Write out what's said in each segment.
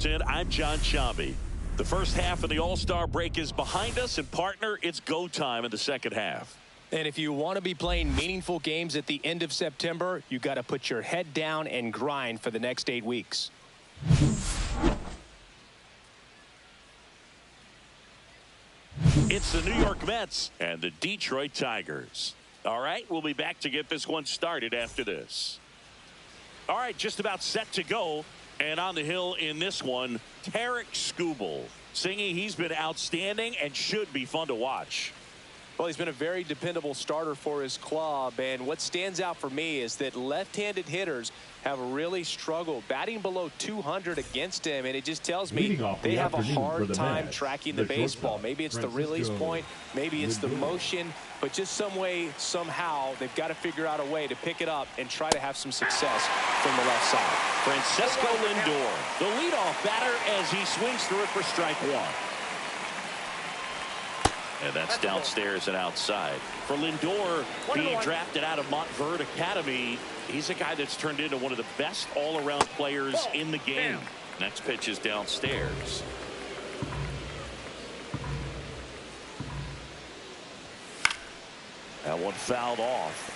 I'm John Shambi. The first half of the All-Star break is behind us, and partner, it's go time in the second half. And if you want to be playing meaningful games at the end of September, you got to put your head down and grind for the next 8 weeks. It's the New York Mets and the Detroit Tigers. All right, we'll be back to get this one started after this. All right, just about set to go. And on the hill in this one, Tarek Skubal. Singing, he's been outstanding and should be fun to watch. Well, he's been a very dependable starter for his club. And what stands out for me is that left-handed hitters have really struggled batting below 200 against him. And it just tells me they have a hard time tracking the baseball. Maybe it's the release point. Maybe it's the motion. But just some way, somehow, they've got to figure out a way to pick it up and try to have some success from the left side. Francisco Lindor, the leadoff batter as he swings through it for strike one. And that's downstairs and outside. For Lindor, being drafted out of Montverde Academy, he's a guy that's turned into one of the best all-around players in the game. Next pitch is downstairs. That one fouled off.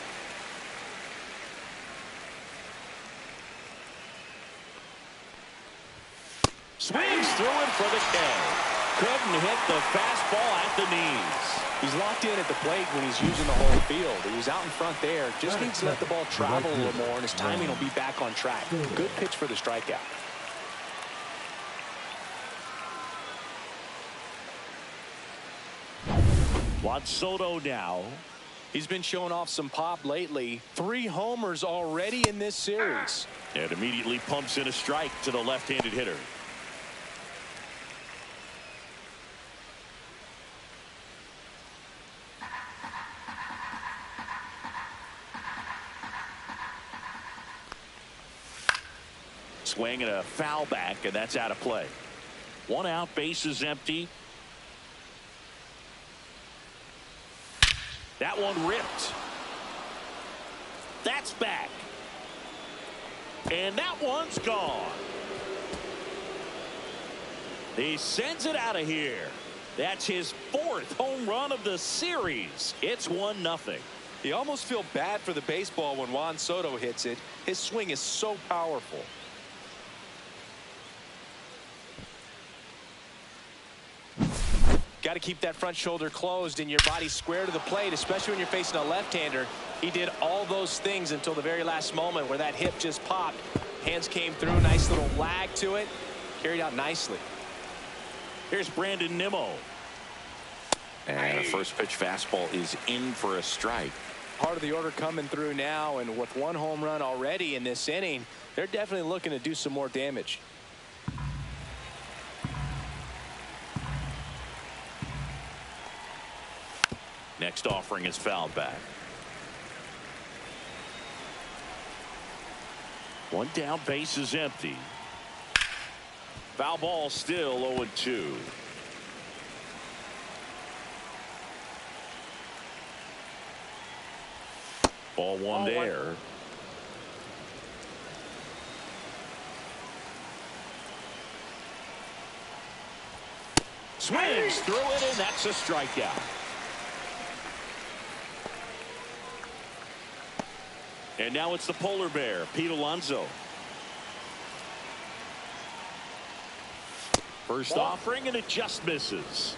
Swings through it for the K. Couldn't hit the fastball at the knees. He's locked in at the plate when he's using the whole field. He was out in front there. Just needs to let the ball travel a little more, and his timing will be back on track. Good pitch for the strikeout. Juan Soto now. He's been showing off some pop lately. 3 homers already in this series. And immediately pumps in a strike to the left-handed hitter. Swing and a foul back, and that's out of play. 1 out, bases empty. That one ripped. That's back. And that one's gone. He sends it out of here. That's his 4th home run of the series. It's 1-0. You almost feel bad for the baseball when Juan Soto hits it. His swing is so powerful. Got to keep that front shoulder closed and your body square to the plate, especially when you're facing a left-hander. He did all those things until the very last moment where that hip just popped. Hands came through, nice little lag to it. Carried out nicely. Here's Brandon Nimmo. And a first pitch fastball is in for a strike. Part of the order coming through now, and with 1 home run already in this inning, they're definitely looking to do some more damage. Next offering is fouled back. 1 down, base is empty. Foul ball still 0-2. Ball 1 there. Swings through it, and that's a strikeout. And now it's the polar bear, Pete Alonso. First offering, and it just misses.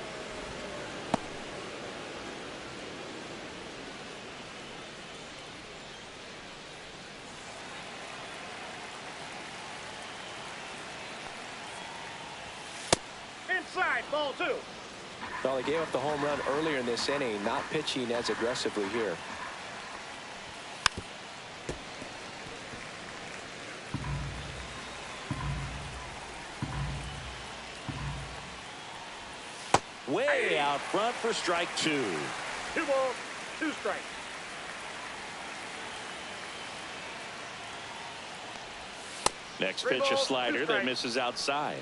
Inside, ball 2. Well, he gave up the home run earlier in this inning, not pitching as aggressively here. Way out front for strike 2. 2 balls, 2 strikes. Next pitch, a slider that misses outside.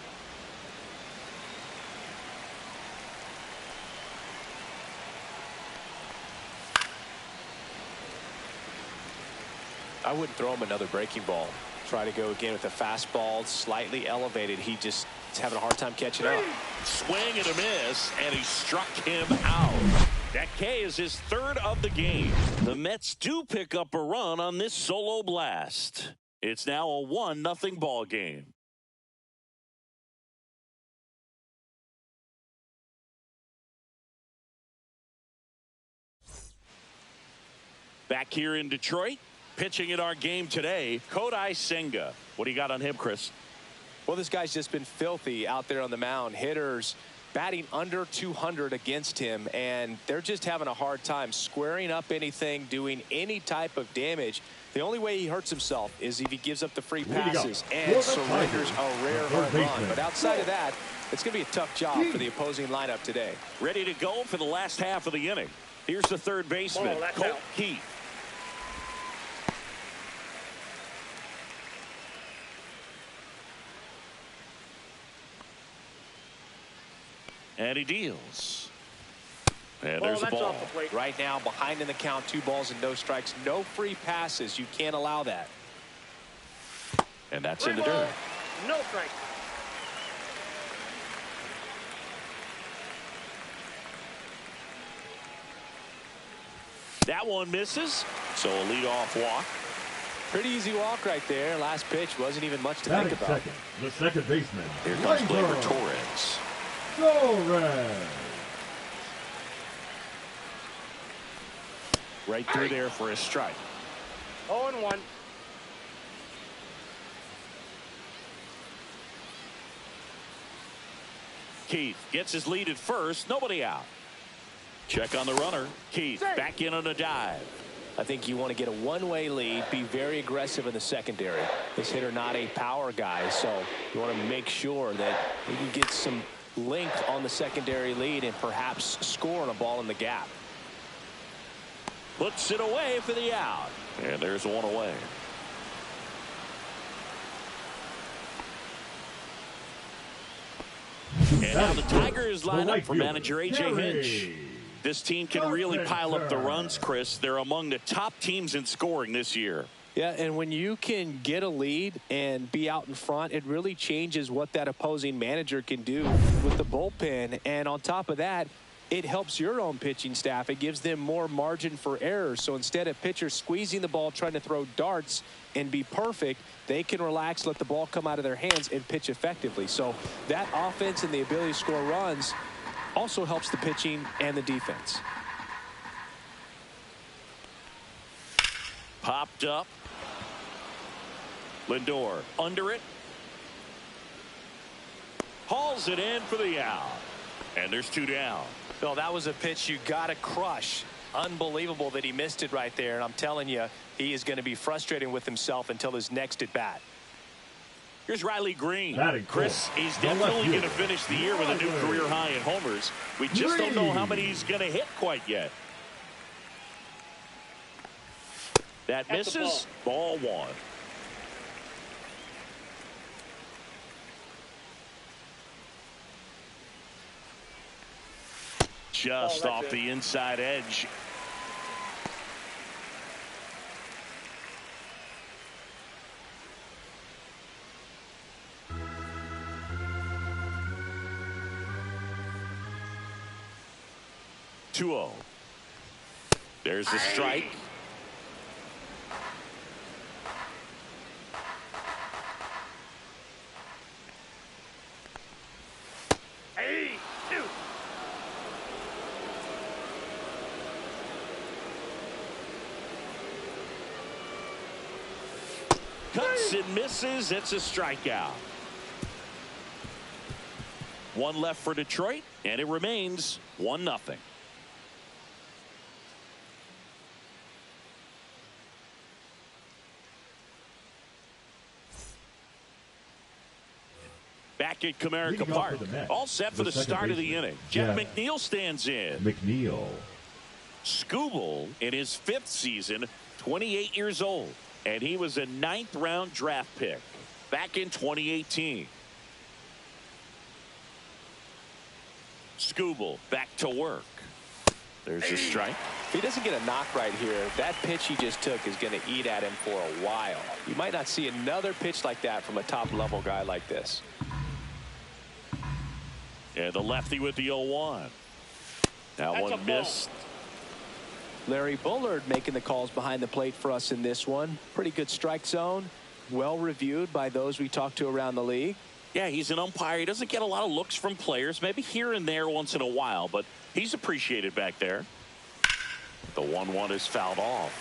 I wouldn't throw him another breaking ball. Try to go again with the fastball slightly elevated. He just is having a hard time catching up. Swing and a miss, and he struck him out. That K is his third of the game. The Mets do pick up a run on this solo blast. It's now a 1-0 ball game. Back here in Detroit, pitching in our game today, Kodai Senga. What do you got on him, Chris? Well, this guy's just been filthy out there on the mound. Hitters batting under 200 against him, and they're just having a hard time squaring up anything, doing any type of damage. The only way he hurts himself is if he gives up the free passes and surrenders a rare home run. But outside of that, it's going to be a tough job for the opposing lineup today. Ready to go for the last half of the inning. Here's the third baseman, Colt Keith. And he deals. And there's the ball. Right now, behind in the count, 2 balls and no strikes. No free passes. You can't allow that. And that's in the dirt. No strike. That one misses. So a leadoff walk. Pretty easy walk right there. Last pitch wasn't even much to think about. The second baseman. Here comes Gleyber Torres. Right through there for a strike. 0-1. Keith gets his lead at first. Nobody out. Check on the runner. Keith back in on a dive. I think you want to get a one-way lead, be very aggressive in the secondary. This hitter not a power guy, so you want to make sure that you can get some length on the secondary lead and perhaps score on a ball in the gap. Puts it away for the out. And there's one away. And now the Tigers line up for manager A.J. Hinch. This team can really pile up the runs, Chris. They're among the top teams in scoring this year. Yeah, and when you can get a lead and be out in front, it really changes what that opposing manager can do with the bullpen. And on top of that, it helps your own pitching staff. It gives them more margin for error. So instead of pitchers squeezing the ball, trying to throw darts and be perfect, they can relax, let the ball come out of their hands and pitch effectively. So that offense and the ability to score runs also helps the pitching and the defense. Popped up. Lindor under it. Hauls it in for the out. And there's 2 down. Bill, that was a pitch you got to crush. Unbelievable that he missed it right there. And I'm telling you, he is going to be frustrated with himself until his next at bat. Here's Riley Green. Chris, he's definitely going to finish the year with a new career high in homers. We just don't know how many he's going to hit quite yet. That misses. Ball 1. Just off the inside edge. There's the strike. Cuts and misses. It's a strikeout. 1 left for Detroit, and it remains 1-0. Back at Comerica Park, all set for the start of the inning. Jeff McNeil stands in. Skubal in his 5th season, 28 years old, and he was a 9th-round draft pick back in 2018. Skubal back to work. There's a strike. If he doesn't get a knock right here, that pitch he just took is going to eat at him for a while. You might not see another pitch like that from a top-level guy like this. And the lefty with the 0-1. That one missed. Larry Bullard making the calls behind the plate for us in this one. Pretty good strike zone. Well reviewed by those we talked to around the league. Yeah, he's an umpire. He doesn't get a lot of looks from players, maybe here and there once in a while, but he's appreciated back there. The 1-1 is fouled off.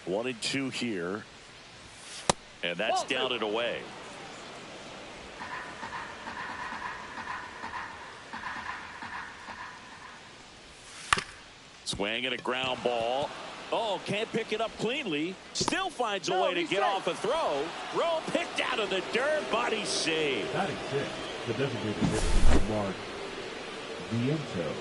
1-2 here. And that's down and away. Swing and a ground ball. Oh, can't pick it up cleanly. Still finds a way to get off a throw. Throw picked out of the dirt. Body save. Batting six, the designated hitter, Mark Vientos.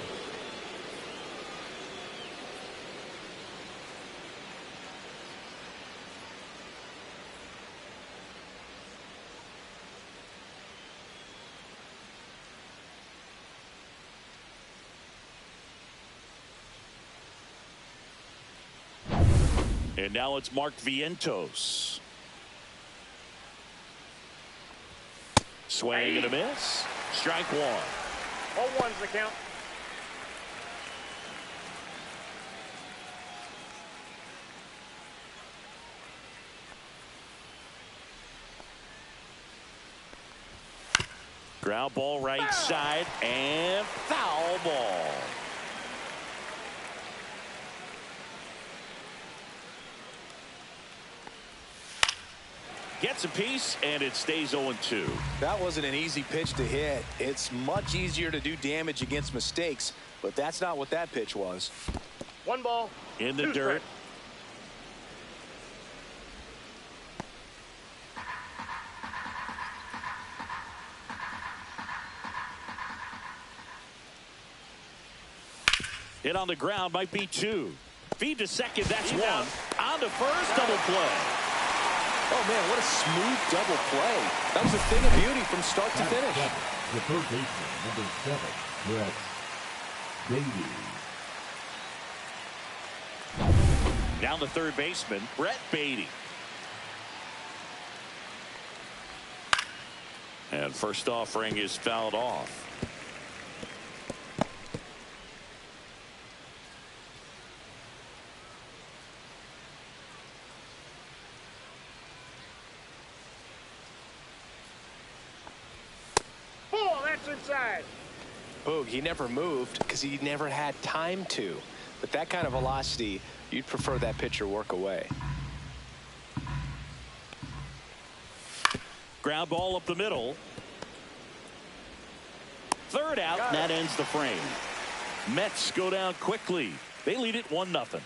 And now it's Mark Vientos. Swing and a miss. Strike one. 0-1's the count. Ground ball right side and foul ball. Gets a piece, and it stays 0-2. That wasn't an easy pitch to hit. It's much easier to do damage against mistakes, but that's not what that pitch was. 1 ball. In the dirt. Hit on the ground, might be 2. Feed to second, that's 1. On to first, double play. Oh, man, what a smooth double play. That was a thing of beauty from start to finish. The third baseman, number 7, Brett Beatty. Down the third baseman, Brett Beatty. And first offering is fouled off. Inside. Boog, he never moved because he never had time to. But that kind of velocity, you'd prefer that pitcher work away. Ground ball up the middle. Third out, and that ends the frame. Mets go down quickly. They lead it 1-0.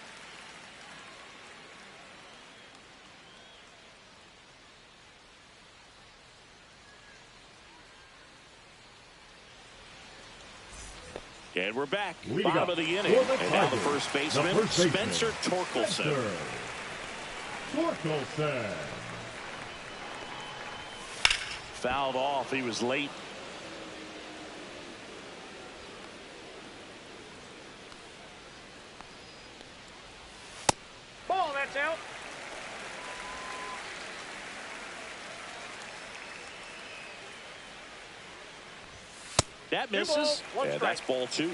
And we're back. Bottom of the inning. And now the first baseman, Spencer Torkelson. Fouled off. He was late. Ball, that's out. That misses. Yeah, that's ball 2.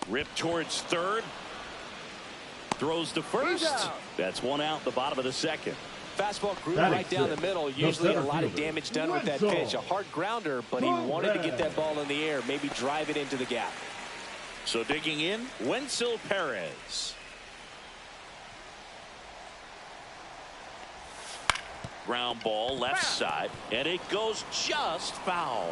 Ripped towards third. Throws to first. That's 1 out, the bottom of the second. Fastball grew right down the middle. Usually a lot of damage done with that pitch. A hard grounder, but he wanted to get that ball in the air, maybe drive it into the gap. So digging in, Wenzel Perez. Ground ball left side, and it goes just foul.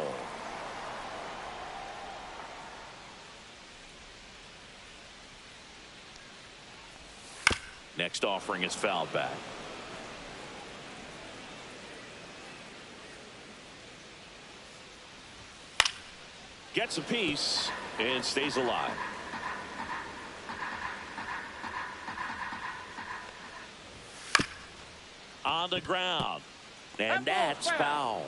Next offering is fouled back. Gets a piece and stays alive. on the ground. And that's foul.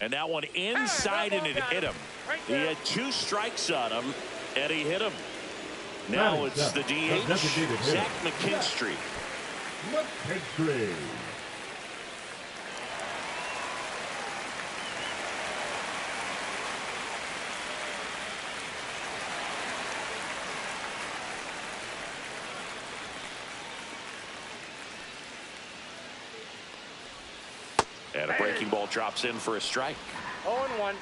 And that one inside, and it hit him. He had 2 strikes on him, and he hit him. Now it's the DH, Zach McKinstry. And a breaking ball drops in for a strike. 0-1.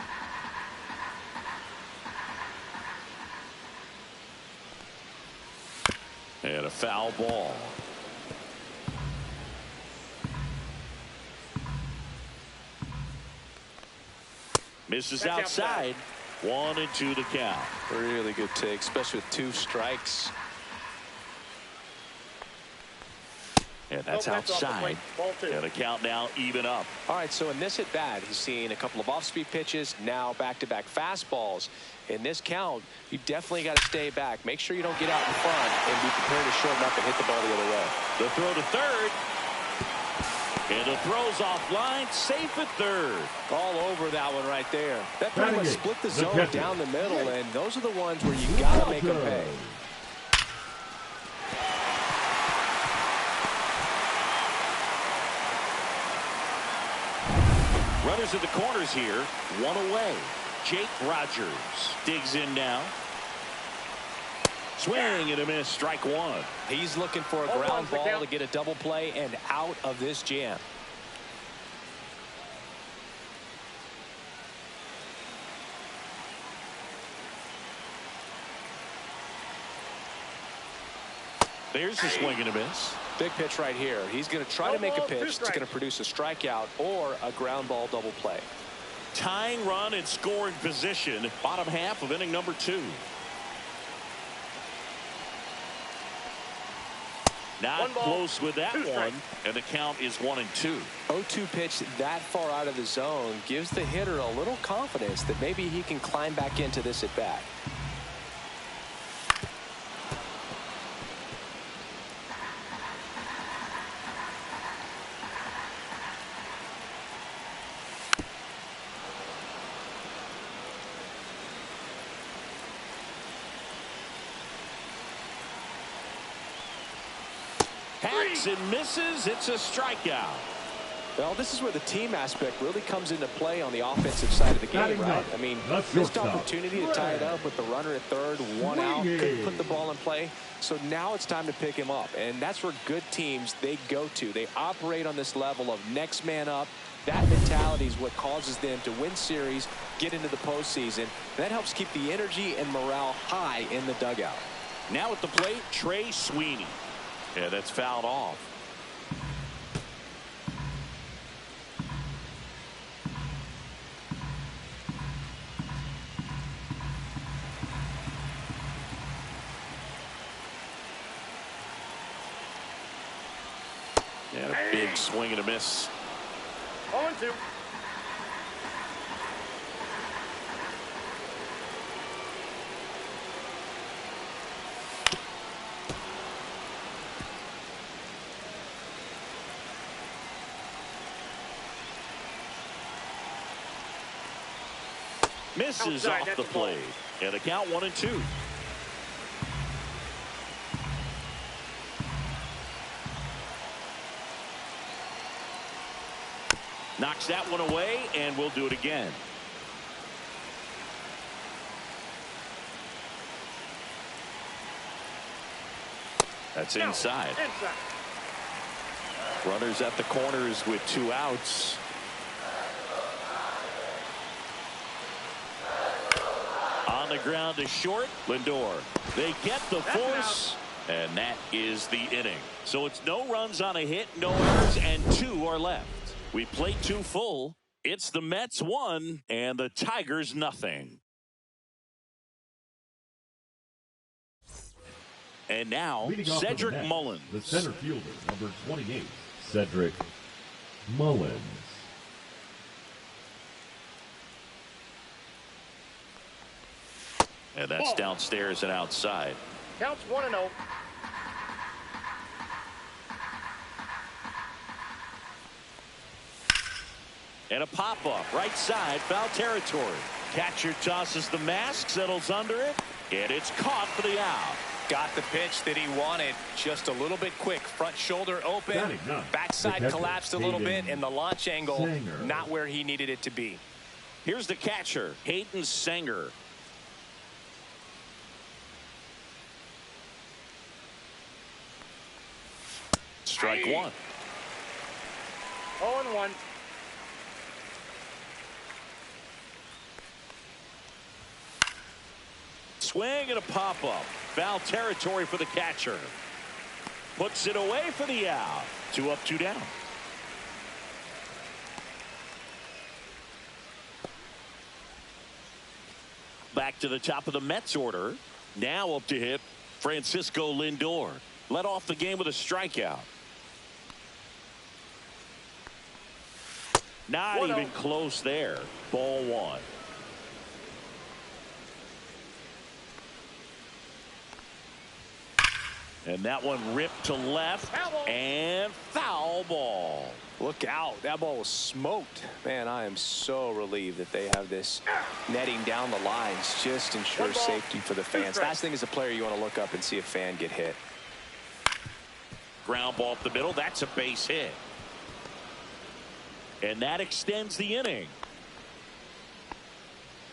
And a foul ball. Misses outside. 1-2 the count. Really good take, especially with 2 strikes. And that's outside. And the count now even up. All right, so in this at bat, he's seen a couple of off-speed pitches, now back-to-back fastballs. In this count, you definitely got to stay back. Make sure you don't get out in front and be prepared to shorten up and hit the ball the other way. The throw to third. And the throw's offline, safe at third. All over that one right there. That pretty much split the zone down the middle, and those are the ones where you got to make them pay. Runners at the corners here, 1 away. Jake Rogers digs in now. Swing and a miss, strike 1. He's looking for a ground ball to get a double play and out of this jam. There's the swing and a miss. Big pitch right here. He's going to try to make a pitch that's going to produce a strikeout or a ground ball double play. Tying run and scoring position, bottom half of inning number 2. Not close with that one, and the count is 1-2. 0-2 pitch that far out of the zone gives the hitter a little confidence that maybe he can climb back into this at bat. Hacks and misses. It's a strikeout. Well, this is where the team aspect really comes into play on the offensive side of the game, right? I mean, missed opportunity to tie it up with the runner at third, 1 out, couldn't put the ball in play. So now it's time to pick him up, and that's where good teams, they go to. They operate on this level of next man up. That mentality is what causes them to win series, get into the postseason. And that helps keep the energy and morale high in the dugout. Now at the plate, Trey Sweeney. Yeah, that's fouled off. And a big swing and a miss. 0-2. Misses off the plate. And the count 1-2. Knocks that one away, and we'll do it again. That's inside. Runners at the corners with 2 outs. On the ground to short, Lindor. They get the force, and that is the inning. So it's no runs on a hit, no errors, and 2 are left. We play 2 full. It's the Mets 1 and the Tigers nothing. And now, Cedric Mullins. The center fielder, number 28, Cedric Mullins. And that's downstairs and outside. Counts 1-0. And a pop-up right side, foul territory. Catcher tosses the mask, settles under it, and it's caught for the out. Got the pitch that he wanted, just a little bit quick. Front shoulder open, backside collapsed a little bit, and the launch angle not where he needed it to be. Here's the catcher, Hayden Sanger. Strike one. 0-1. Swing and a pop-up. Foul territory for the catcher. Puts it away for the out. 2 up, 2 down. Back to the top of the Mets order. Now up to hit Francisco Lindor. Led off the game with a strikeout. Not even close there. Ball one. And that one ripped to left and foul ball. Look out. That ball was smoked. Man, I am so relieved that they have this netting down the lines. Just ensures safety for the fans. Last thing as a player, you want to look up and see a fan get hit. Ground ball up the middle. That's a base hit. And that extends the inning.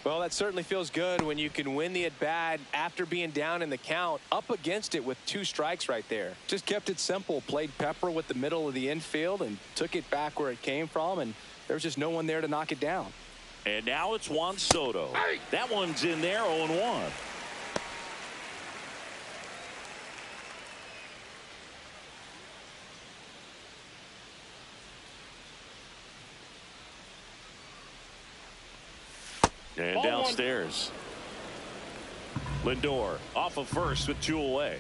Well, that certainly feels good when you can win the at-bat after being down in the count, up against it with 2 strikes right there. Just kept it simple, played pepper with the middle of the infield and took it back where it came from, and there's just no one there to knock it down. And now it's Juan Soto. That one's in there, 0-1. And downstairs. Lindor off of first with 2 away.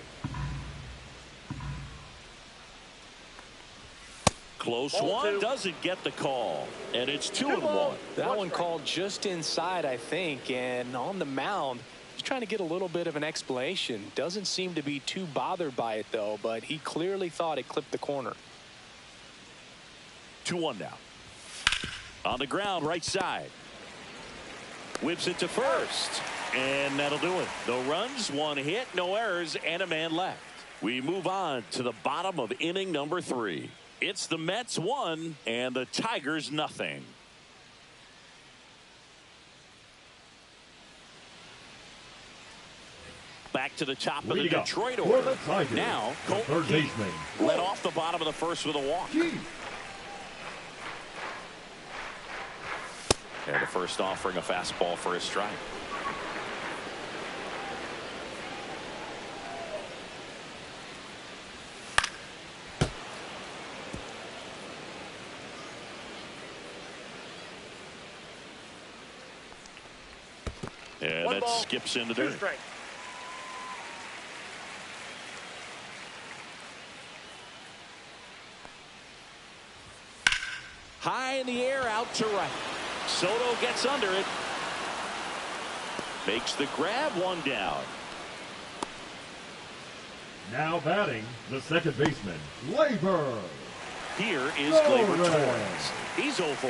Close one, doesn't get the call. And it's 2-1. That one called just inside, I think, and on the mound, he's trying to get a little bit of an explanation. Doesn't seem to be too bothered by it, though, but he clearly thought it clipped the corner. 2-1 now. On the ground, right side. Whips it to first. And that'll do it. No runs, 1 hit, no errors, and a man left. We move on to the bottom of inning number 3. It's the Mets 1 and the Tigers nothing. Back to the top of the Detroit order. Now, Colton Keith led off the bottom of the first with a walk. And the first offering a fastball for a strike. And that skips into dirt. High in the air, out to right. Soto gets under it. Makes the grab, 1 down. Now batting, the second baseman, Gleyber. Here is Gleyber Torres. He's 0 for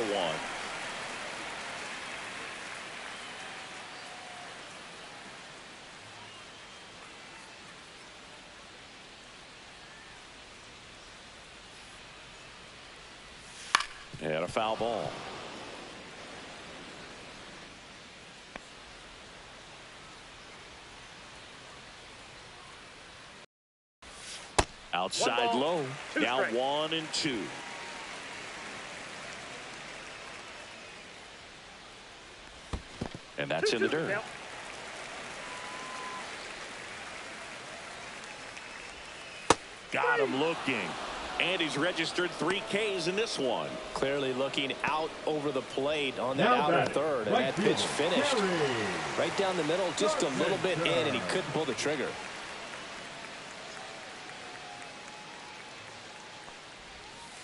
1. And a foul ball. Outside low, down 1-2. And that's in the dirt. Got him looking. And he's registered 3 Ks in this one. Clearly looking out over the plate on that outer third. And that pitch finished right down the middle, just a little bit in, and he couldn't pull the trigger.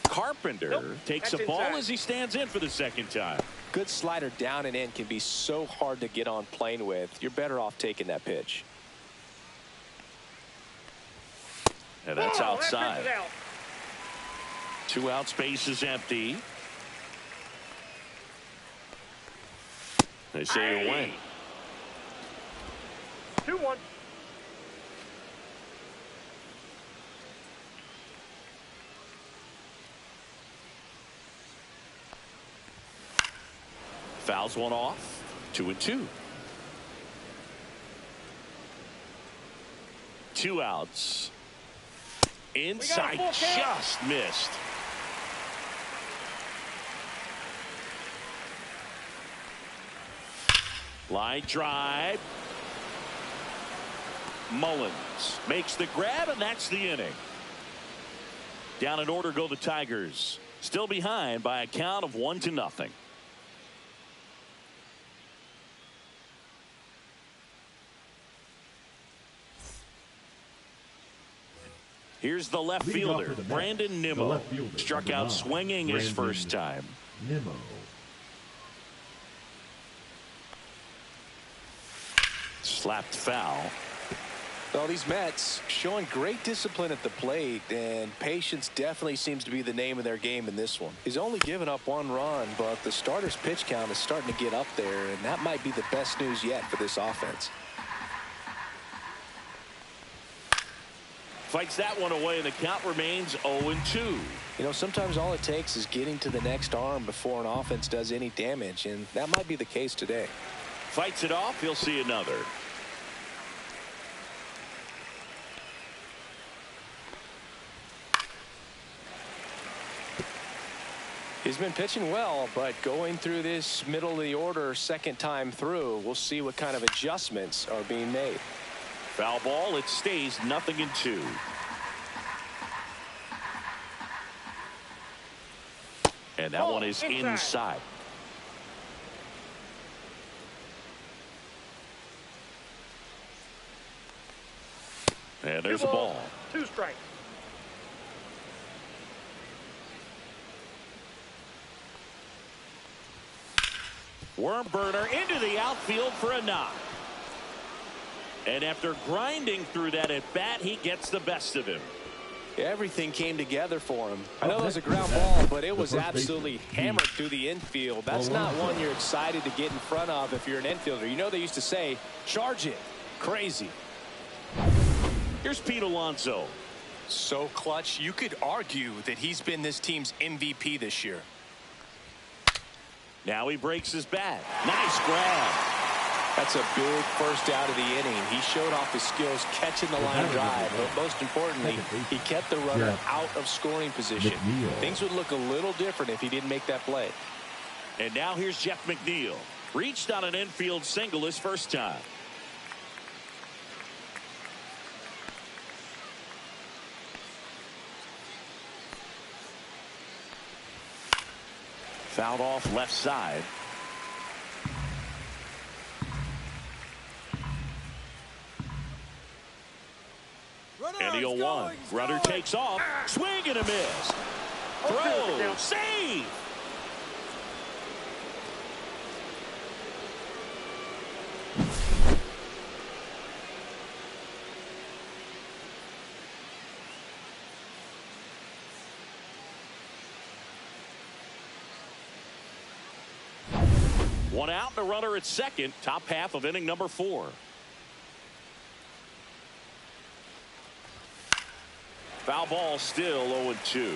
Carpenter takes a ball as he stands in for the second time. good slider down and in can be so hard to get on plane with. You're better off taking that pitch. And that's That outside. pitch is out. 2 out, space is empty. They say away. 2-1. Fouls one off. 2-2. 2 outs. Inside, just missed. Line drive. Mullins makes the grab, and that's the inning. Down in order go the Tigers. Still behind by a count of 1-0. Here's the left fielder, Brandon Nimmo. Struck out swinging his first time. Nimmo. Slapped foul. Well, these Mets showing great discipline at the plate, and patience definitely seems to be the name of their game in this one. He's only given up 1 run, but the starter's pitch count is starting to get up there, and that might be the best news yet for this offense. Fights that one away, and the count remains 0-2. You know, sometimes all it takes is getting to the next arm before an offense does any damage, and that might be the case today. Fights it off. He'll see another. He's been pitching well, but going through this middle of the order second time through, we'll see what kind of adjustments are being made. Foul ball. It stays 0-2. And that one is inside. And there's a ball. 2 strikes. Worm burner into the outfield for a knock. And after grinding through that at bat, he gets the best of him. Everything came together for him. I know it was a ground ball, but it was absolutely hammered through the infield. That's not one you're excited to get in front of if you're an infielder. You know they used to say, charge it. Crazy. Here's Pete Alonso. So clutch, you could argue that he's been this team's MVP this year. Now he breaks his bat. Nice grab. That's a big first out of the inning. He showed off his skills catching the line drive, but most importantly, he kept the runner out of scoring position. Things would look a little different if he didn't make that play. And now here's Jeff McNeil. Reached on an infield single his first time. Fouled off left side. And the 0-1. Runner takes off. Swing and a miss. Throw. Save. One out, the runner at second. Top half of inning number 4. Foul ball, still 0-2.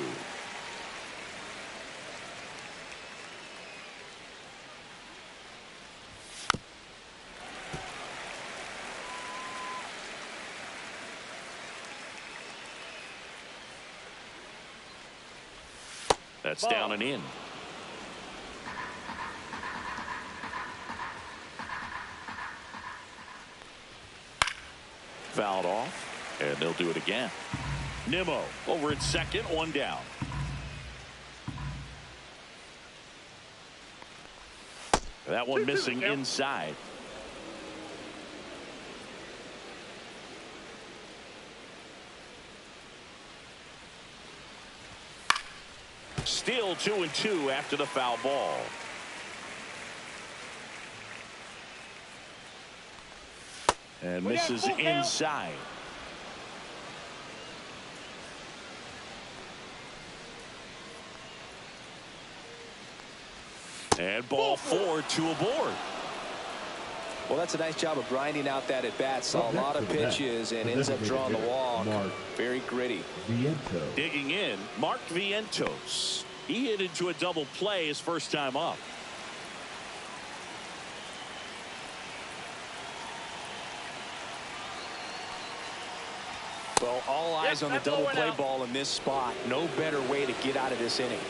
That's down and in. Fouled off, and they'll do it again. Nimmo over at second, 1 down. That one missing inside. Still 2-2 after the foul ball. And misses inside. And ball 4, 2 aboard. Well, that's a nice job of grinding out that at bat. Saw a lot of pitches and ends up drawing the walk. Very gritty. Digging in, Mark Vientos. He hit into a double play his first time up. Well, all eyes on the double play ball in this spot. No better way to get out of this inning.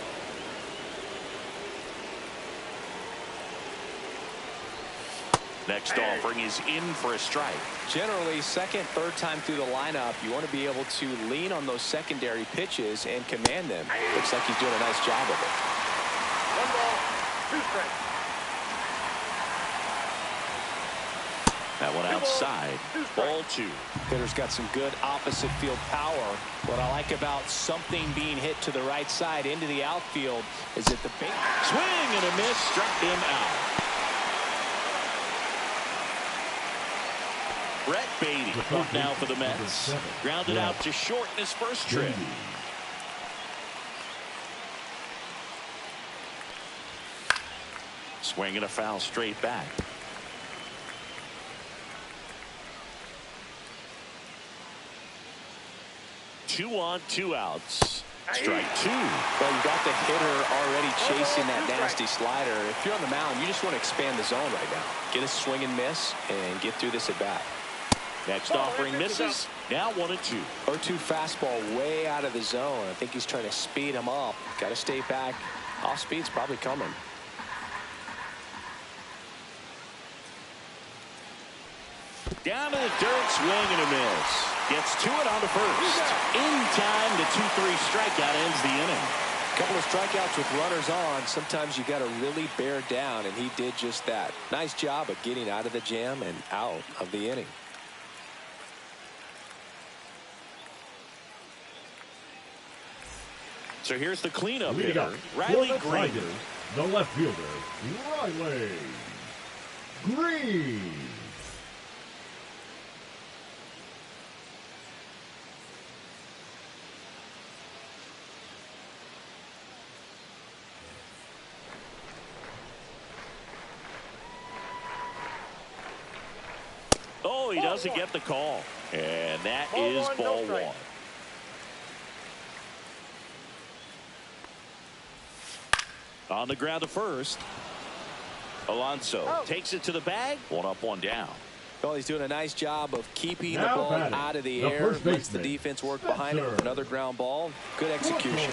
Next offering is in for a strike. Generally, second, third time through the lineup, you want to be able to lean on those secondary pitches and command them. Looks like he's doing a nice job of it. 1 ball, 2 strikes. That one outside. Ball 2. Hitter's got some good opposite field power. What I like about something being hit to the right side into the outfield is that the big swing and a miss struck him out. Brett Beatty up now for the Mets. Grounded out to short in his first trip. Swing and a foul straight back. Two on, 2 outs. Strike 2. Well, you got the hitter already chasing that nasty slider. If you're on the mound, you just want to expand the zone right now. Get a swing and miss and get through this at bat. Next offering misses. Now 1 and 2. 0-2 fastball way out of the zone. I think he's trying to speed him up. Got to stay back. Off speed's probably coming. Down to the dirt, swing and a miss. Gets to it on to first. In time, the 2-3 strikeout ends the inning. A couple of strikeouts with runners on. Sometimes you got to really bear down, and he did just that. Nice job of getting out of the jam and out of the inning. So here's the cleanup hitter, Riley Green. The left fielder, Riley Green. Oh, he doesn't get the call. And that is ball 1. On the ground to first. Alonso takes it to the bag. 1 up, 1 down. Well, he's doing a nice job of keeping the ball out of the air. Lets the defense work behind it with another ground ball. Good execution.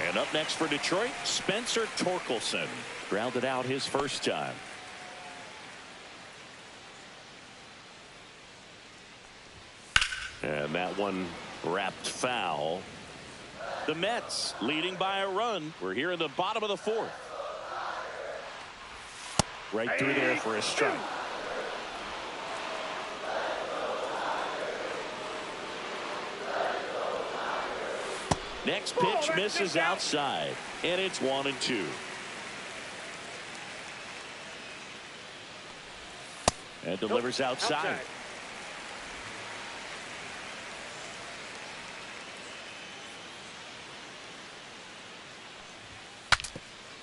And up next for Detroit, Spencer Torkelson. Grounded out his first time. And that one wrapped foul. The Mets leading by a run. We're here in the bottom of the 4th. Right through there for a strike. Next pitch misses outside, and it's 1 and 2. And delivers outside.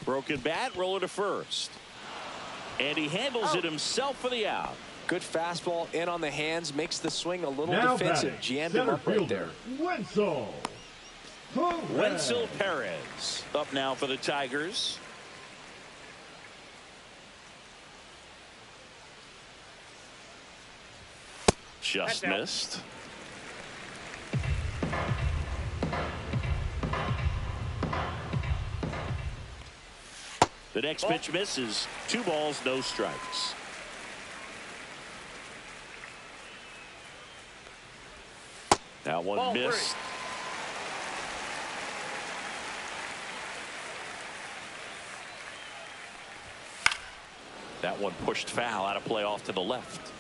Broken bat, roller to first. And he handles it himself for the out. Good fastball in on the hands, makes the swing a little defensive. Jammed him up right there. Wenzel Perez up now for the Tigers. Just missed. The next pitch misses. 2 balls, no strikes. That one missed. That one pushed foul out of play off to the left.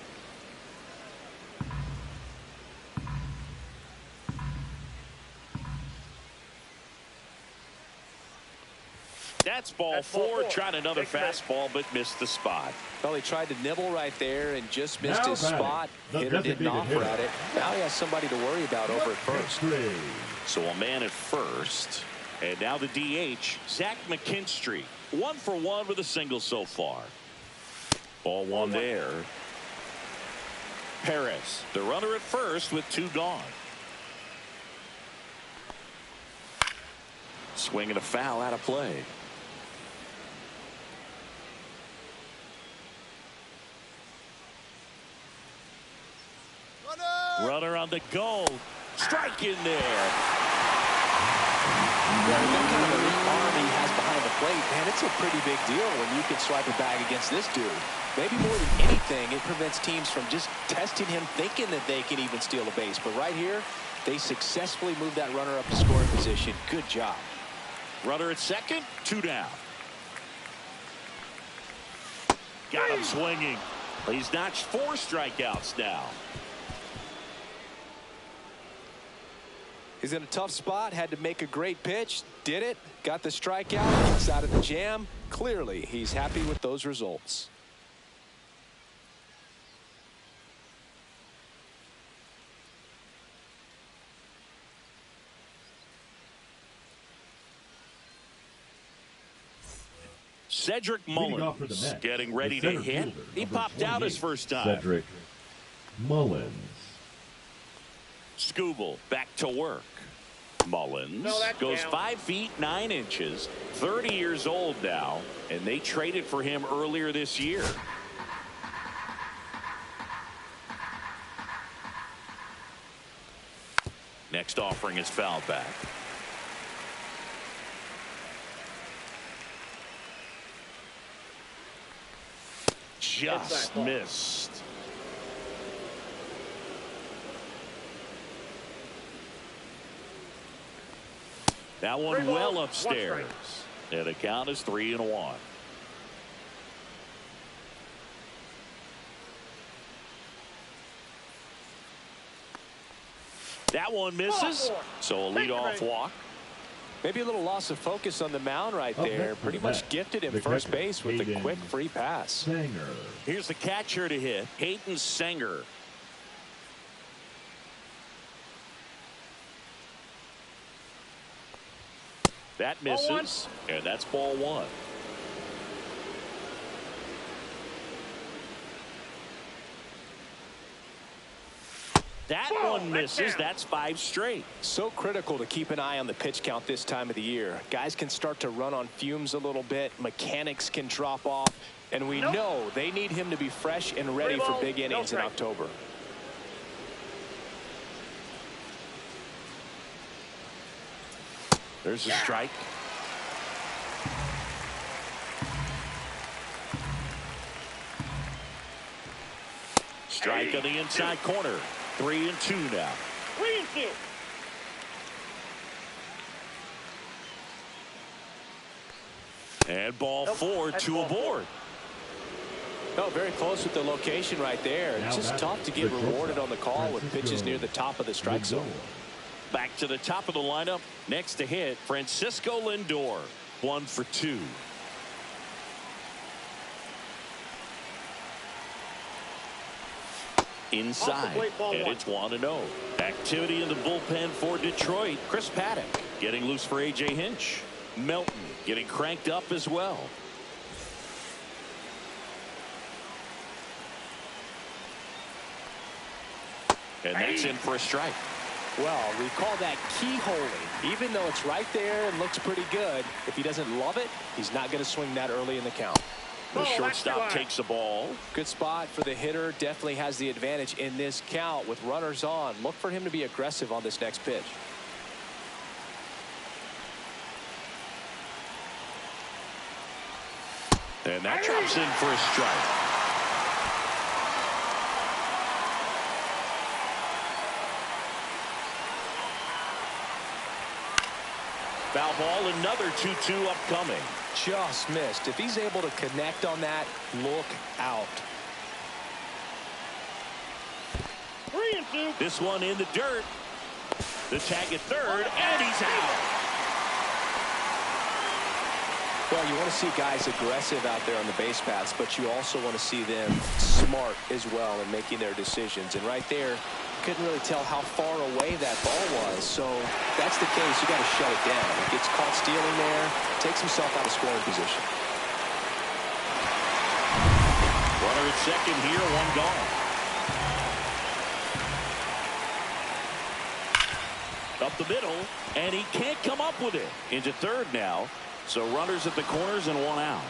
That's ball four. Tried another fastball, but missed the spot. Well, he tried to nibble right there and just missed his spot. Hitter didn't offer at it. Now he has somebody to worry about over at first. So a man at first. And now the DH, Zach McKinstry. 1 for 1 with a single so far. Ball one there. Perez, the runner at first with 2 gone. Swing and a foul out of play. Runner on the go. Strike in there. Yeah, with that kind of elite arm he has behind the plate, man, it's a pretty big deal when you can swipe a bag against this dude. Maybe more than anything, it prevents teams from just testing him, thinking that they can even steal a base. But right here, they successfully moved that runner up to scoring position. Good job. Runner at second, 2 down. Got him swinging. He's notched 4 strikeouts now. He's in a tough spot, had to make a great pitch, did it, got the strikeout, gets out of the jam. Clearly, he's happy with those results. Cedric Mullins getting ready to hit. He popped out his first time. Cedric Mullins. Skubal back to work. Mullins goes 5 feet 9 inches, 30 years old now, and they traded for him earlier this year. Next offering is fouled back. Just missed. That one well upstairs. And the count is 3-1. That one misses. So a leadoff walk. Maybe a little loss of focus on the mound right there. Pretty much gifted him first base with a quick free pass. Here's the catcher to hit, Hayden Sanger. That misses, and that's ball 1. That one misses. That's 5 straight. So critical to keep an eye on the pitch count this time of the year. Guys can start to run on fumes a little bit. Mechanics can drop off. And we know they need him to be fresh and ready for big innings in October. There's a strike. Strike on the inside corner. 3-2 now. 3-2. And ball 4, 2 aboard. Oh, very close with the location right there. It's just tough to get rewarded on the call with pitches near the top of the strike zone. Back to the top of the lineup. Next to hit, Francisco Lindor. 1 for 2. Inside, and it's 1-0. Activity in the bullpen for Detroit. Chris Paddock getting loose for A.J. Hinch. Melton getting cranked up as well. And that's in for a strike. Well, we call that keyholing. Even though it's right there and looks pretty good, if he doesn't love it, he's not going to swing that early in the count. The shortstop takes the ball. Good spot for the hitter. Definitely has the advantage in this count with runners on. Look for him to be aggressive on this next pitch. And that drops in for a strike. Foul ball, another 2-2 upcoming. Just missed. If he's able to connect on that, look out. 3-2. This one in the dirt. The tag at third, and he's out. Well, you want to see guys aggressive out there on the base paths, but you also want to see them smart as well in making their decisions. And right there, couldn't really tell how far away that ball was. So if that's the case, you got to shut it down. He gets caught stealing there, takes himself out of scoring position. Runner at second here, one gone. Up the middle, and he can't come up with it. Into third now. So runners at the corners and one out.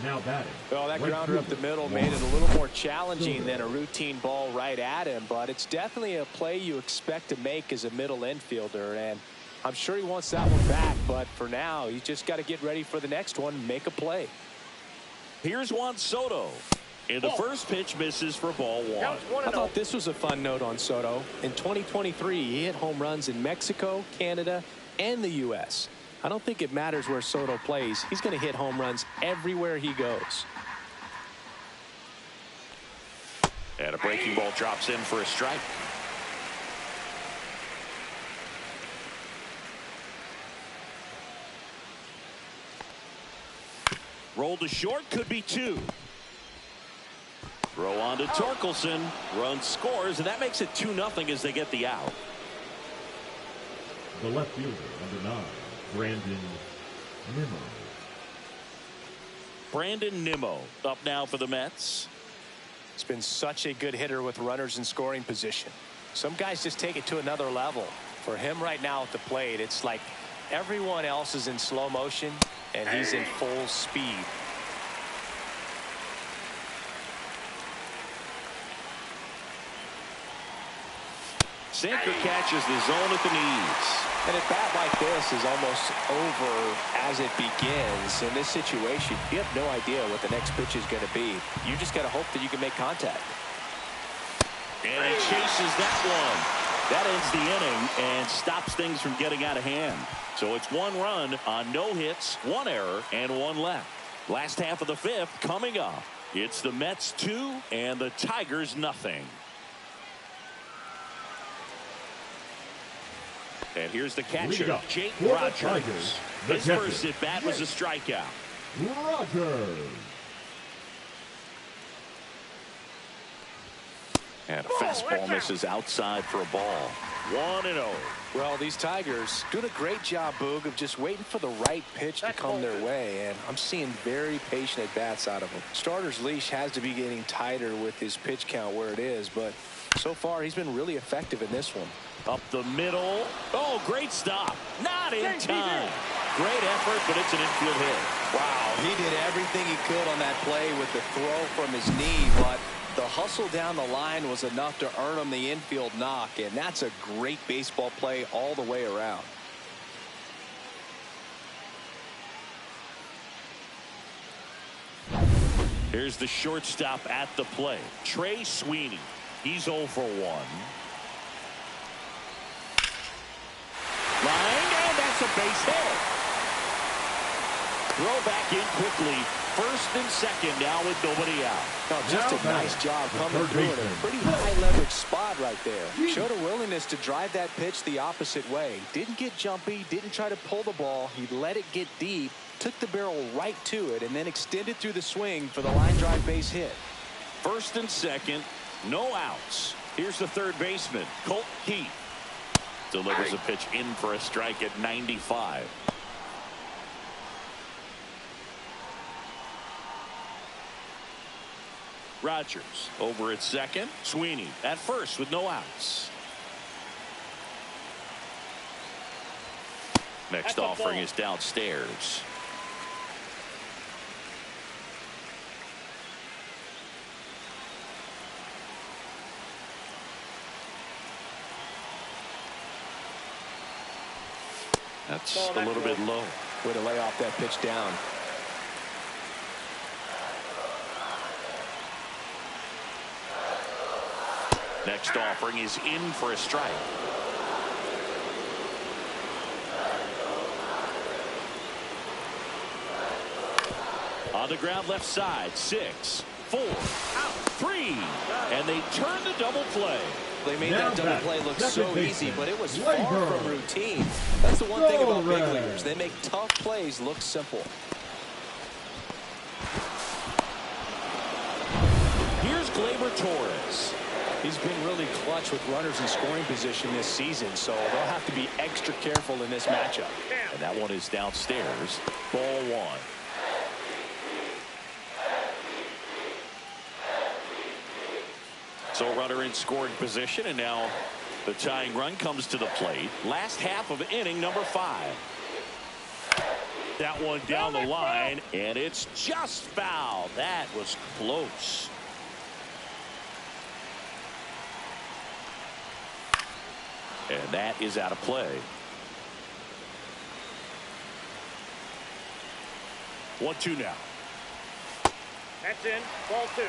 Now batting. Well, that grounder up the middle made it a little more challenging than a routine ball right at him, but it's definitely a play you expect to make as a middle infielder, and I'm sure he wants that one back, but for now, you just got to get ready for the next one, make a play. Here's Juan Soto. And the first pitch misses for ball one. I thought this was a fun note on Soto. In 2023, he hit home runs in Mexico, Canada, and the U.S. I don't think it matters where Soto plays. He's going to hit home runs everywhere he goes. And a breaking ball drops in for a strike. Roll to short, could be two. Throw on to Torkelson. Run scores, and that makes it 2-0 as they get the out. The left fielder, number 9, Brandon Nimmo. Brandon Nimmo up now for the Mets. He's been such a good hitter with runners in scoring position. Some guys just take it to another level. For him right now at the plate, it's like everyone else is in slow motion, and he's in full speed. Sinker catches the zone at the knees. And a bat like this is almost over as it begins. In this situation, you have no idea what the next pitch is going to be. You just got to hope that you can make contact. And he chases that one. That ends the inning and stops things from getting out of hand. So it's 1 run on no hits, 1 error, and 1 left. Last half of the 5th coming up. It's the Mets 2 and the Tigers nothing. And here's the catcher, Jake Rogers. His first at bat was a strikeout. Rogers. And a fastball misses outside for a ball. 1-0. Well, these Tigers doing a great job, Boog, of just waiting for the right pitch to come their way, and I'm seeing very patient at bats out of them. Starter's leash has to be getting tighter with his pitch count where it is, but so far he's been really effective in this one. Up the middle. Oh, great stop. Not in time. Great effort, but it's an infield hit. Wow, he did everything he could on that play with the throw from his knee, but the hustle down the line was enough to earn him the infield knock, and that's a great baseball play all the way around. Here's the shortstop at the plate, Trey Sweeney. He's 0 for 1. Line, and that's a base hit. Throw back in quickly. First and second now with nobody out. No, just a nice job coming through in a pretty high leverage spot right there. Showed a willingness to drive that pitch the opposite way. Didn't get jumpy, didn't try to pull the ball. He let it get deep, took the barrel right to it, and then extended through the swing for the line drive base hit. First and second, no outs. Here's the third baseman, Colt Keith. Delivers a pitch in for a strike at 95. Rogers over at second. Sweeney at first with no outs. Next offering is downstairs. That's a little bit low. Way to lay off that pitch down. Next offering is in for a strike. On the ground left side, 6, 4, out, 3, and they turn the double play. They made that double play look so easy, but it was far from routine. That's the one thing about big leaguers. They make tough plays look simple. Here's Gleyber Torres. He's been really clutch with runners in scoring position this season, so they'll have to be extra careful in this matchup. And that one is downstairs. Ball one. So runner in scoring position, and now the tying run comes to the plate. Last half of inning number 5. That one down the line, and it's just foul. That was close. And that is out of play. 1-2 now. That's in. Ball 2.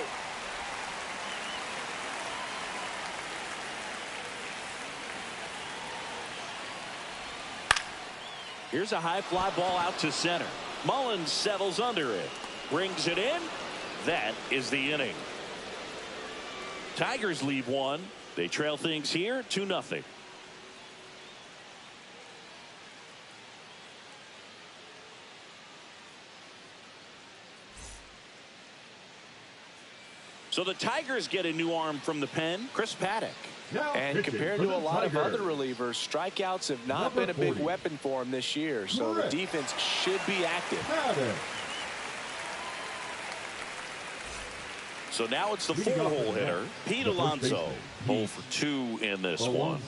Here's a high fly ball out to center. Mullins settles under it. Brings it in. That is the inning. Tigers leave one. They trail things here 2-0. So the Tigers get a new arm from the pen, Chris Paddock. And compared to a lot of other relievers, strikeouts have not been a big weapon for him this year. So the defense should be active. So now it's the 4-hole hitter, Pete Alonso. 0 for 2 in this one.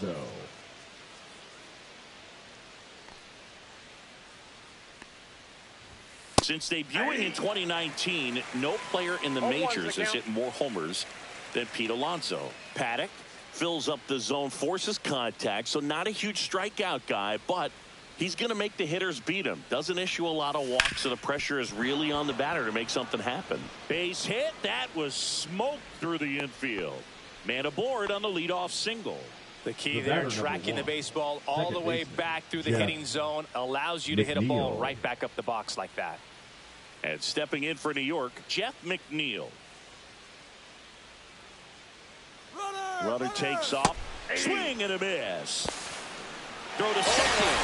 Since debuting in 2019, no player in the majors has hit more homers than Pete Alonso. Paddock fills up the zone, forces contact, so not a huge strikeout guy, but he's going to make the hitters beat him. Doesn't issue a lot of walks, so the pressure is really on the batter to make something happen. Base hit. That was smoked through the infield. Man aboard on the leadoff single. The key there, tracking the baseball all the way back through the hitting zone, allows you to hit a ball right back up the box like that. And stepping in for New York, Jeff McNeil. Runner takes off. Swing and a miss. Throw to second.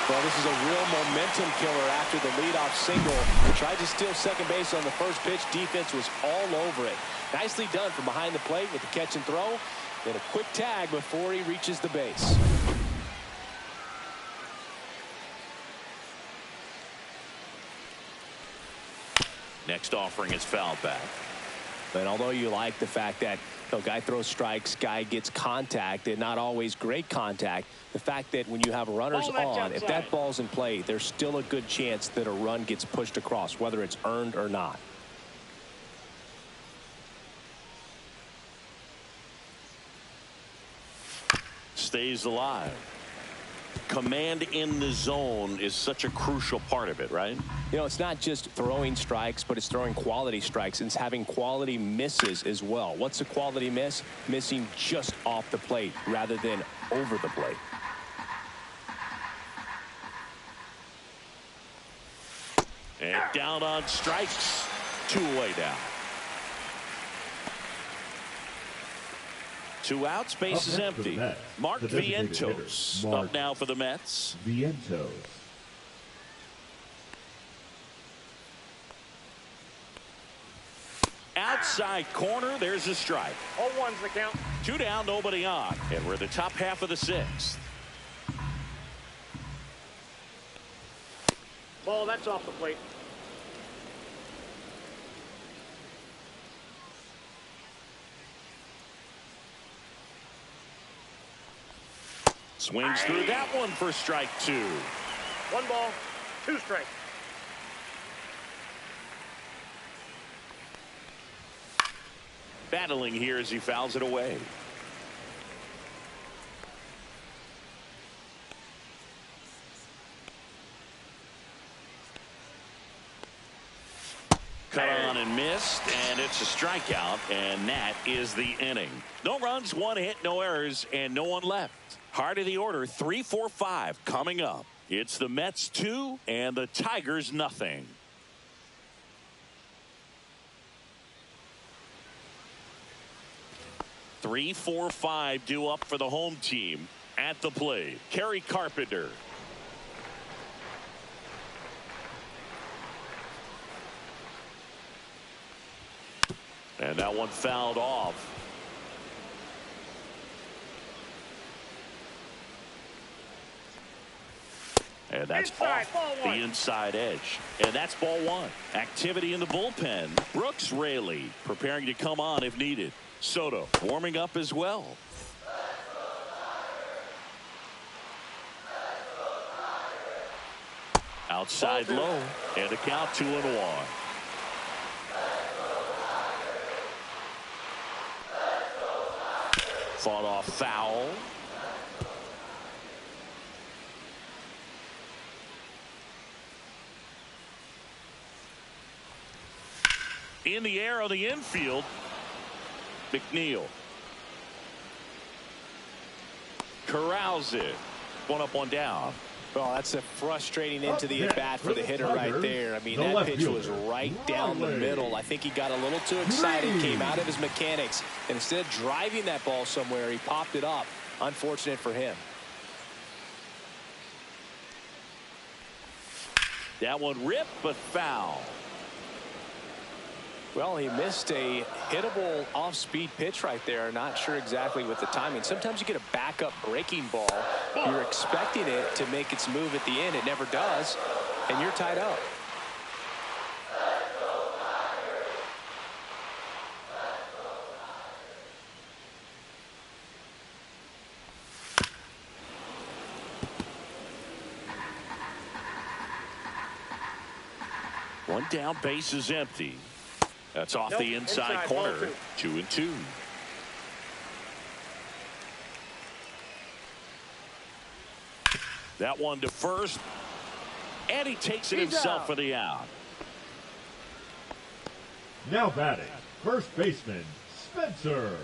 Well, this is a real momentum killer after the leadoff single. Tried to steal second base on the first pitch. Defense was all over it. Nicely done from behind the plate with the catch and throw. Then a quick tag before he reaches the base. Next offering is fouled back. And although you like the fact that the guy throws strikes, guy gets contact, and not always great contact, the fact that when you have runners on, if that ball's in play, there's still a good chance that a run gets pushed across, whether it's earned or not. Stays alive. Command in the zone is such a crucial part of it, right? You know, it's not just throwing strikes, but it's throwing quality strikes, and it's having quality misses as well. What's a quality miss? Missing just off the plate rather than over the plate. And down on strikes. 2 away now. 2 outs, base is empty. Mark Vientos up now for the Mets. Vientos. Outside corner, there's a strike. 0-1's the count. 2 down, nobody on. And we're in the top half of the 6th. Ball, that's off the plate. Swings through that one for strike 2. 1 ball, 2 strikes. Battling here as he fouls it away. Cut on and missed, and it's a strikeout, and that is the inning. No runs, 1 hit, no errors, and no one left. Heart of the order, 3, 4, 5 coming up. It's the Mets 2 and the Tigers nothing. 3, 4, 5 due up for the home team. At the plate, Kerry Carpenter. And that one fouled off. And that's off the inside edge. And that's ball one. Activity in the bullpen. Brooks Raley preparing to come on if needed. Soto warming up as well. Outside low. And a count 2-1. Fought off foul. In the air on the infield. McNeil. Corrals it. One up, one down. Well, that's a frustrating into the at-bat for the hitter right there. I mean, that pitch was right down the middle. I think he got a little too excited, came out of his mechanics, and instead of driving that ball somewhere, he popped it up. Unfortunate for him. That one ripped, but foul. Well, he missed a hittable off-speed pitch right there. Not sure exactly with the timing. Sometimes you get a backup breaking ball. You're expecting it to make its move at the end. It never does, and you're tied up. One down, base is empty. That's off the inside corner. 2-2. That one to first. And he takes it himself for the out. Now batting, first baseman, Spencer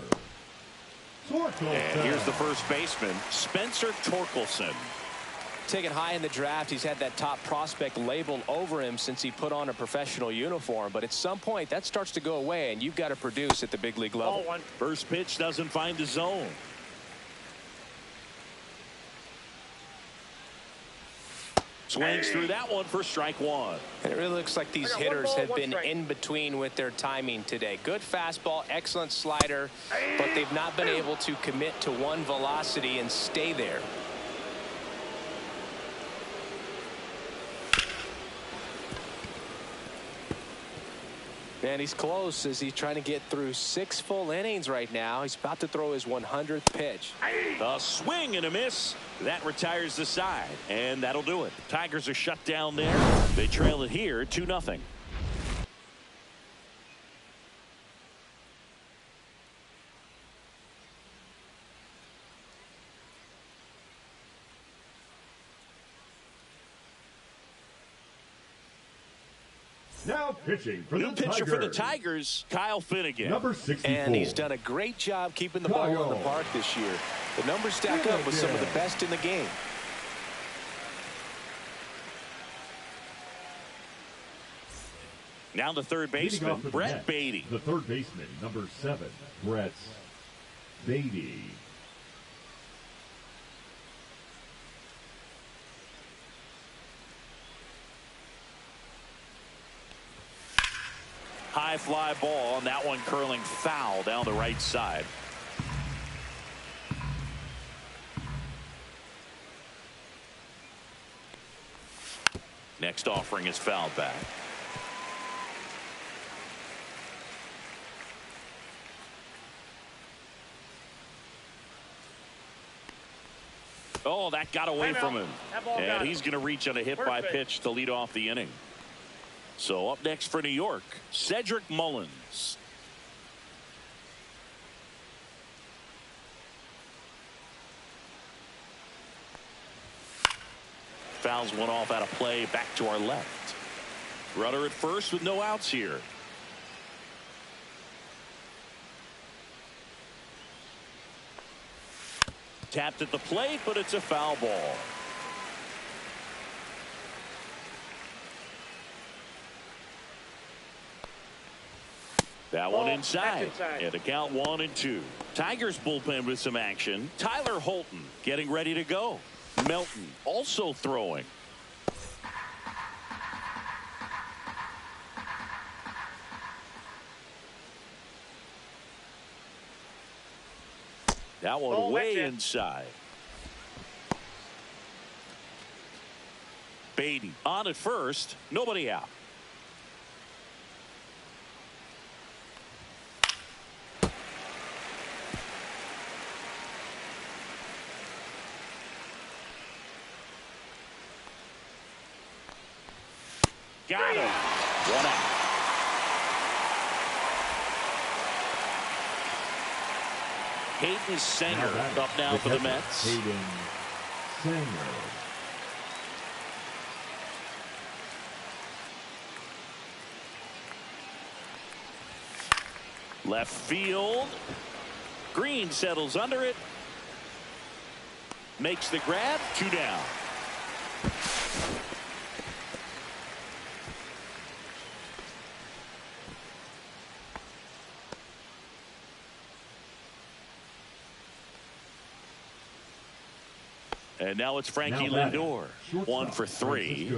Torkelson. And here's the first baseman, Spencer Torkelson. Taken high in the draft, he's had that top prospect labeled over him since he put on a professional uniform. But at some point, that starts to go away, and you've got to produce at the big league level. First pitch doesn't find the zone. Swings through that one for strike one. And it really looks like these hitters have been in between with their timing today. Good fastball, excellent slider, but they've not been able to commit to one velocity and stay there. And he's close as he's trying to get through 6 full innings right now. He's about to throw his 100th pitch. A swing and a miss. That retires the side. And that'll do it. Tigers are shut down there. They trail it here 2-0. Now pitching for New the pitcher Tigers. for the Tigers, Kyle Finnegan. Number 64. And he's done a great job keeping the ball in the park this year. The numbers stack up with some of the best in the game. Now the third baseman, Brett Beatty. The third baseman, number 7, Brett Beatty. High fly ball, and that one curling foul down the right side. Next offering is fouled back. Oh, that got away from him. And he's going to reach on a hit by pitch to lead off the inning. So up next for New York, Cedric Mullins. Fouls one off out of play, back to our left. Runner at first with no outs here. Tapped at the plate, but it's a foul ball. That Ball, one that's inside. inside. And the count 1-2. Tigers bullpen with some action. Tyler Holton getting ready to go. Melton also throwing. That one Ball, way that's it. inside. Beatty on at first. Nobody out. Got him. One out. Hayden Sanger up now for the Mets. Hayden Sanger. Left field. Green settles under it. Makes the grab. 2 down. And now it's Frankie Lindor. 1 for 3.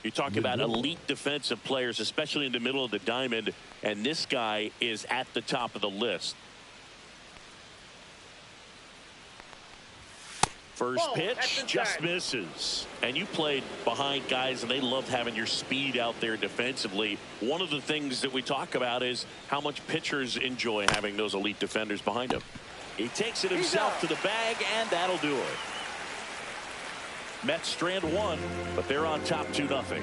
You talk about elite defensive players, especially in the middle of the diamond, and this guy is at the top of the list. First pitch just misses. And you played behind guys, and they loved having your speed out there defensively. One of the things that we talk about is how much pitchers enjoy having those elite defenders behind them. He takes it himself to the bag, and that'll do it. Mets strand 1, but they're on top 2-0.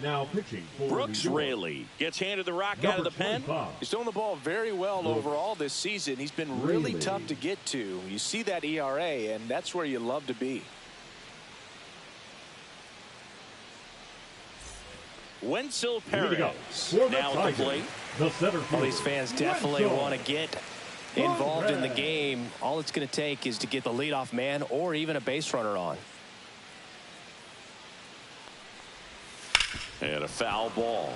Now pitching for Brooks Raley gets handed the rock out of the pen. He's throwing the ball very well overall this season. He's been really tough to get to. You see that ERA, and that's where you love to be. Wenzel Perez now at the plate. Well, these fans definitely want to get involved in the game. All it's going to take is to get the leadoff man or even a base runner on. And a foul ball.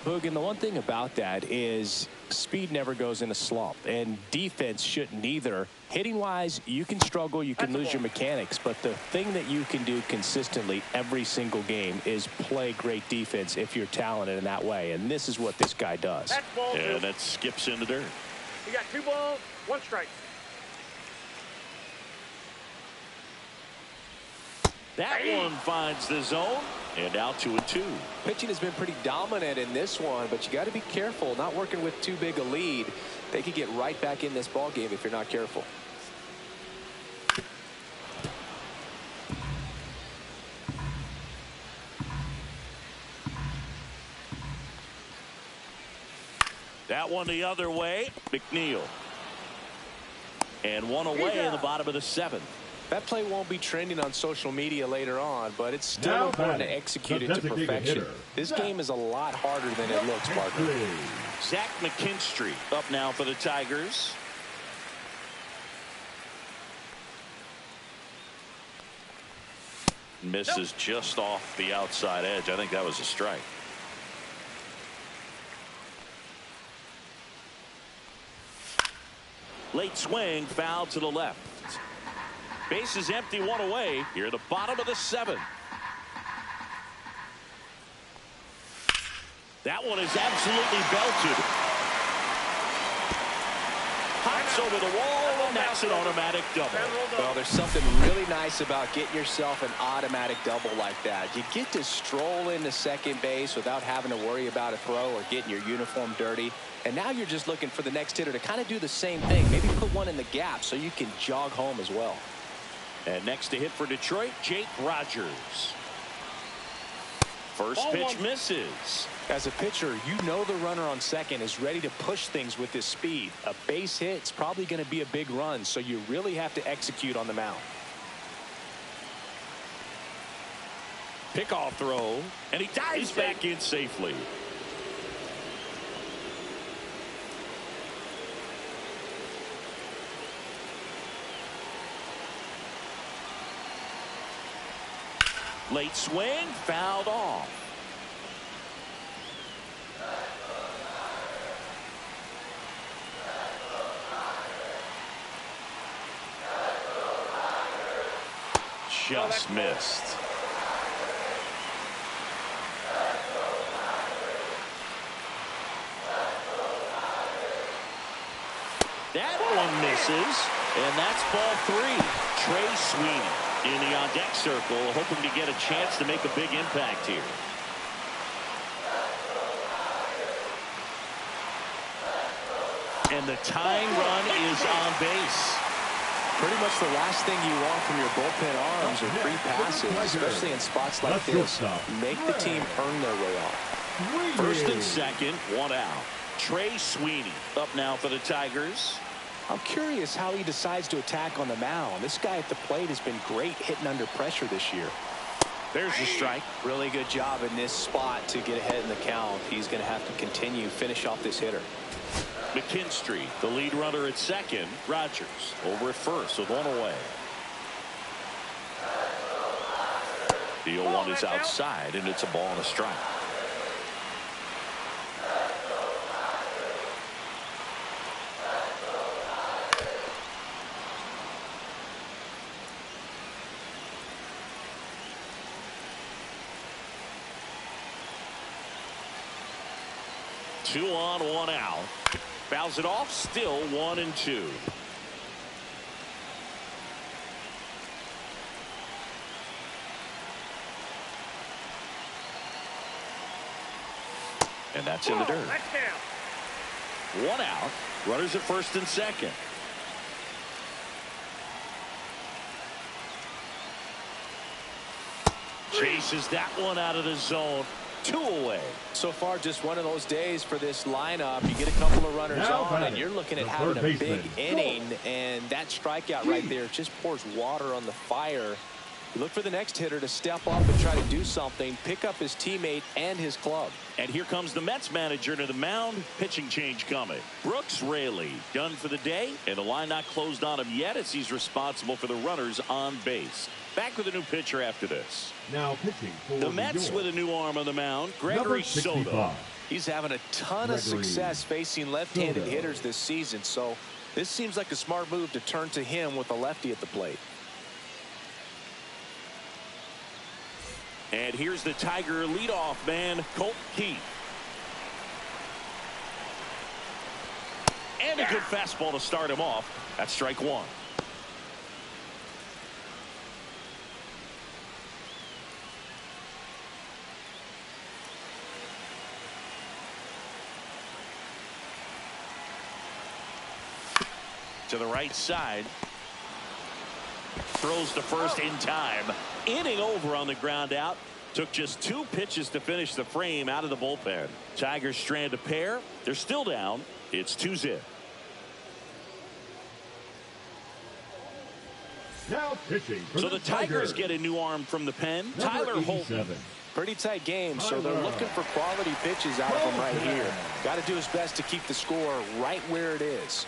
Boog, and the one thing about that is speed never goes in a slump, and defense shouldn't either. Hitting wise, you can struggle, you can lose your mechanics, but the thing that you can do consistently every single game is play great defense if you're talented in that way, and this is what this guy does. And that skips in the dirt. You got 2 balls, 1 strike. That one finds the zone, and out 2-2. Pitching has been pretty dominant in this one, but you got to be careful not working with too big a lead. They could get right back in this ball game if you're not careful. That one the other way. McNeil. And one away in the bottom of the 7th. That play won't be trending on social media later on, but it's still important to execute it to perfection. This game is a lot harder than it looks, partner. Zach McKinstry up now for the Tigers. Misses just off the outside edge. I think that was a strike. Late swing, foul to the left. Base is empty, 1 away. Here at the bottom of the 7th. That one is absolutely belted. Pops over the wall, and that's an automatic double. Well, there's something really nice about getting yourself an automatic double like that. You get to stroll into second base without having to worry about a throw or getting your uniform dirty. And now you're just looking for the next hitter to kind of do the same thing. Maybe put one in the gap so you can jog home as well. And next to hit for Detroit, Jake Rogers. First pitch misses. As a pitcher, you know the runner on second is ready to push things with his speed. A base hit's probably going to be a big run, so you really have to execute on the mound. Pickoff throw, and he dives back in safely. Late swing, fouled off. Just missed. That one misses, and that's ball 3. Trey Sweeney in the on-deck circle, hoping to get a chance to make a big impact here. And the tying run is on base. Pretty much the last thing you want from your bullpen arms are free passes, especially in spots like this. Make the team earn their way off. First and second, one out. Trey Sweeney up now for the Tigers. I'm curious how he decides to attack on the mound. This guy at the plate has been great hitting under pressure this year. There's the strike. Really good job in this spot to get ahead in the count. He's going to have to continue finish off this hitter. McKinstry, the lead runner at second. Rogers over at first with one away. The 0-1 is outside, and it's a ball and a strike. Two on, one out. Fouls it off, still 1-2. And that's in the dirt. One out. Runners at first and second. Chases that one out of the zone. 2 away. So far, just one of those days for this lineup. You get a couple of runners on, and you're looking at having a big inning, and that strikeout right there just pours water on the fire. You look for the next hitter to step up and try to do something, pick up his teammate and his club. And here comes the Mets manager to the mound. Pitching change coming. Brooks Raley done for the day, and the line not closed on him yet as he's responsible for the runners on base. Back with a new pitcher after this. Now pitching for the Mets with a new arm on the mound, Gregory Soto. He's having a ton of success facing left-handed hitters this season, so this seems like a smart move to turn to him with a lefty at the plate. And here's the Tiger leadoff man, Colt Keith. And a good fastball to start him off. That's strike 1. To the right side. Throws to first in time. Inning over on the ground out. Took just 2 pitches to finish the frame out of the bullpen. Tigers strand a pair. They're still down. It's 2-0. Now pitching for so the Tigers get a new arm from the pen. Tyler Holton. Pretty tight game, so they're looking for quality pitches out of him right here. Got to do his best to keep the score right where it is.